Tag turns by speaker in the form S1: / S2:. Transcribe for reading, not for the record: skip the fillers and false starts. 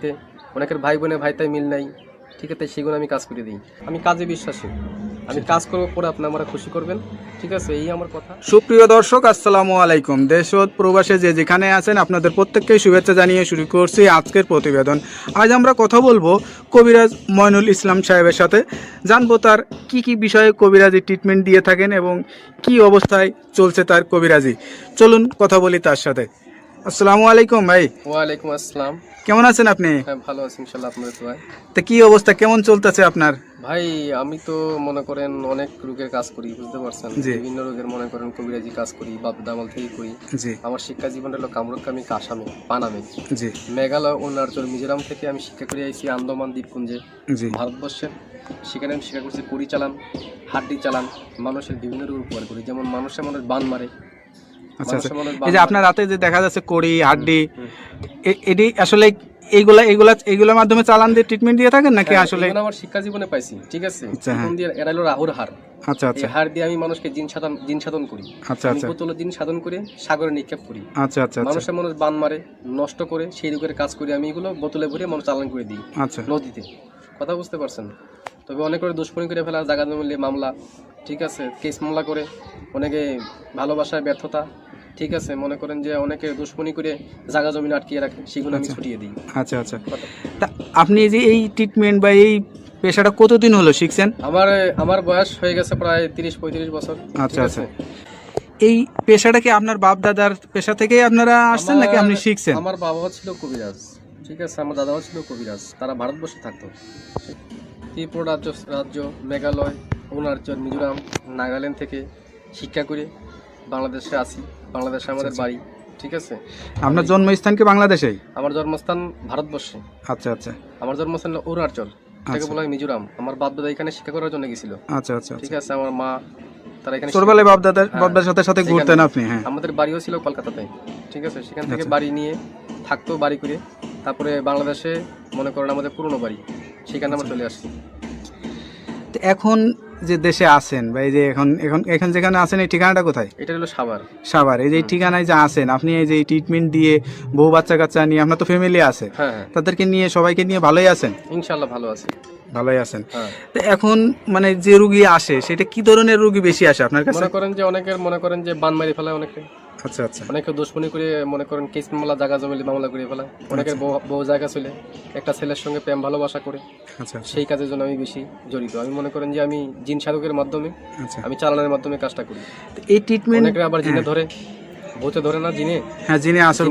S1: বাড়িতে অনেকের ভাই বোনে ভাইতাই মিল নাই, ঠিক আছে, সেগুলো আমি কাজ করে দিই। আমি কাজে বিশ্বাসী, আমি কাজ করবো, পরে আপনি আমরা খুশি করবেন, ঠিক আছে, এই আমার কথা।
S2: সুপ্রিয় দর্শক, আসসালামু আলাইকুম। দেশ ও প্রবাসে যে যেখানে আছেন আপনাদের প্রত্যেককেই শুভেচ্ছা জানিয়ে শুরু করছি আজকের প্রতিবেদন। আজ আমরা কথা বলবো কবিরাজ মইনুল ইসলাম সাহেবের সাথে, জানবো তার কি কি বিষয়ে কবিরাজি ট্রিটমেন্ট দিয়ে থাকেন এবং কি অবস্থায় চলছে তার কবিরাজি। চলুন কথা বলি তার সাথে। আসসালামু আলাইকুম ভাই।
S1: ওয়ালাইকুম আসসালাম।
S2: কেমন আছেন আপনি?
S1: হ্যাঁ, ভালো আছি ইনশাল্লাহ, আপনাদের দোয়ায়।
S2: তা কি অবস্থা, কেমন চলতেছে আপনার?
S1: ভাই আমি তো মনে করেন অনেক রোগের কাজ করি, বুঝতে পারছেন,
S2: জি।
S1: বিভিন্ন রোগের মনে করেন কবিরাজি কাজ করি, বাপ দামাল থেকে করি।
S2: জি
S1: আমার শিক্ষা জীবন হলো কামরুকামি, কাসামে, পানামে,
S2: জি
S1: মেঘালয়, অরুণাচল, মিজোরাম থেকে আমি শিক্ষা করে আইছি আন্দামান দ্বীপপুঞ্জে,
S2: জি
S1: ভারতবর্ষের। সেখানে আমি শিক্ষা করছি কুড়ি চালান, হাড্ডি চালান, মানুষের বিভিন্ন রোগ উপকার করি, যেমন মানুষের মানুষ বান মারে।
S2: আচ্ছা আচ্ছা।
S1: মানুষের মানুষ
S2: এই যে
S1: বান
S2: আপনার রাতে যে দেখা যাচ্ছে কড়ি হাড্ডি,
S1: হুম।
S2: এটি আসলে এইগুলোর মাধ্যমে চালান দিয়ে ট্রিটমেন্ট দিয়ে থাকেন নাকি
S1: হ্যাঁ,
S2: আসলে?
S1: এগুলো আমার শিক্ষা জীবনে পাইছি, ঠিক আছে।
S2: আচ্ছা, হ্যাঁ।
S1: জীবন দিয়ে এরা হলো রাহুর হার।
S2: আচ্ছা
S1: এই
S2: আচ্ছা
S1: হার দিয়ে আমি মানুষকে জিন সাধন করি।
S2: আচ্ছা
S1: আমি
S2: আচ্ছা
S1: বোতলে জিন সাধন করে সাগরে নিক্ষেপ করি।
S2: আচ্ছা আচ্ছা আচ্ছা
S1: মানুষের মানুষ বান মারে, নষ্ট করে, সেই রোগের কাজ করি আমি, এগুলো বোতলে ভরে মানুষ চালান করে দিই
S2: আচ্ছা
S1: নদীতে। কথা বুঝতে পারছেন? তবে অনেক করে দুষ্কর্মী করে ফেলা, জায়গা জমিলে মামলা, ঠিক আছে, কেস মামলা করে, অনেকে ভালোবাসায় ব্যর্থতা, ঠিক আছে, মনে করেন যে অনেকে দুশ্মনী করে জায়গা জমিন আটকিয়ে রাখে, সেগুলো আমি ছুটিয়ে দিই।
S2: আচ্ছা আচ্ছা। তা আপনি এই যে এই ট্রিটমেন্ট বা এই পেশাটা কতদিন হলো শিখছেন?
S1: আমার বয়স হয়ে গেছে প্রায় 30-35 বছর।
S2: আচ্ছা
S1: ঠিক
S2: আচ্ছা।
S1: আছে?
S2: এই পেশাটা কি আপনার বাপ দাদার পেশা থেকেই আপনারা আসছেন নাকি আপনি শিখছেন?
S1: আমার বাবাও ছিল কবিরাজ, ঠিক আছে, আমার দাদাও ছিল কবিরাজ, তারা ভারতবর্ষে থাকতো। ত্রিপুরা রাজ্য, মেঘালয়, অরুণাচল, মিজোরাম, নাগাল্যান্ড থেকে শিক্ষা করে বাংলাদেশে আসি। বাংলাদেশে আমাদের বাড়ি, ঠিক আছে।
S2: আপনার জন্মস্থান কি বাংলাদেশেই?
S1: আমার জন্মস্থান ভারতবর্ষে।
S2: আচ্ছা আচ্ছা
S1: আমার জন্মস্থান হলো অরুণাচল, এটাকে
S2: আচ্ছা।
S1: বলা হয় মিজোরাম। আমার বাপ দাদা এখানে শিক্ষা করার জন্য গেছিল,
S2: আচ্ছা আচ্ছা
S1: ঠিক
S2: আচ্ছা।
S1: আছে। আমার মা, তারা এখানে
S2: ছোটবেলায়
S1: হ্যাঁ,
S2: বাপদাদার সাথে সাথে
S1: সেখানে
S2: ঘুরতেন আপনি? হ্যাঁ।
S1: আমাদের বাড়িও ছিল কলকাতাতে, ঠিক আছে। সেখান থেকে
S2: আচ্ছা।
S1: বাড়ি নিয়ে থাকতো, বাড়ি করে তারপরে বাংলাদেশে মনে করেন আমাদের পুরনো বাড়ি, সেখানে আমরা চলে আসি।
S2: তো এখন যে দেশে আছেন বা এই যে এখন এখন এখন যেখানে আছেন এই ঠিকানাটা কোথায়?
S1: এটা হলো সাভার।
S2: সাভার। এই যে এই ঠিকানায় যে আছেন আপনি, এই যে ট্রিটমেন্ট দিয়ে বউ বাচ্চা কাচ্চা নিয়ে, আপনার তো ফ্যামিলি আছে,
S1: হ্যাঁ হ্যাঁ,
S2: তাদেরকে নিয়ে সবাইকে নিয়ে ভালোই আছেন?
S1: ইনশাল্লাহ ভালো আছে।
S2: ভালোই আছেন।
S1: হ্যাঁ,
S2: তো এখন মানে যে রুগী আসে সেটা কি ধরনের রুগী বেশি আসে আপনার কাছে?
S1: মনে করেন যে অনেকের মনে করেন যে বান মারি ফেলায়, অনেকে
S2: আচ্ছা আচ্ছা
S1: অনেকে দুশ্মনী করে মনে করেন কেস মামলা, জায়গা জমিলে মামলা করে ফেলায়। অনেকের বউ জায়গা চলে একটা ছেলের সঙ্গে প্রেম ভালোবাসা করে,
S2: আচ্ছা আচ্ছা
S1: সেই কাজের জন্য আমি বেশি জড়িত। আমি মনে করেন যে আমি জিন সাধকের মাধ্যমে,
S2: আচ্ছা।
S1: আমি চালানোর মাধ্যমে কাজটা করি।
S2: তো এই ট্রিটমেন্ট,
S1: অনেকে আবার জিনে ধরে, ভূতে ধরে না, জিনে
S2: হ্যাঁ, যিনি আসল